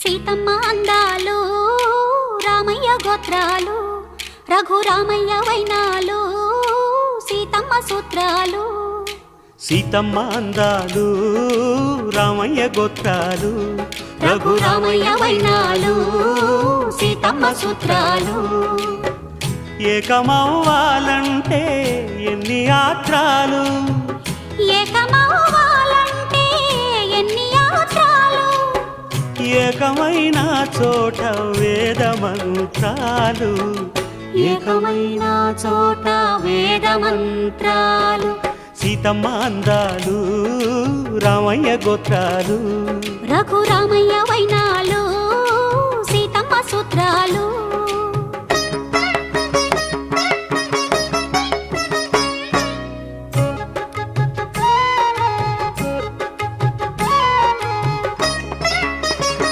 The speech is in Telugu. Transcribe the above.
సీతమ్మ అందాలు రామయ్య గోత్రాలు రఘురామయ్య వైనాలు సీతమ్మ సూత్రాలు. సీతమ్మ అందాలు రామయ్య గోత్రాలు రఘురామయ్య వైనాలు సీతమ్మ సూత్రాలు. ఏకమవ్వాలంటే ఎన్ని యాత్రాలు, ఏకమవ్వాలంటే ఎన్ని యాత్రాలు, ఏకమైన చోట వేద మంత్రాలు, ఏకమైన చోట వేద మంత్రాలు. సీతమ్మ అందాలు రామయ్య గోత్రాలు రఘురామయ్య వైనాలు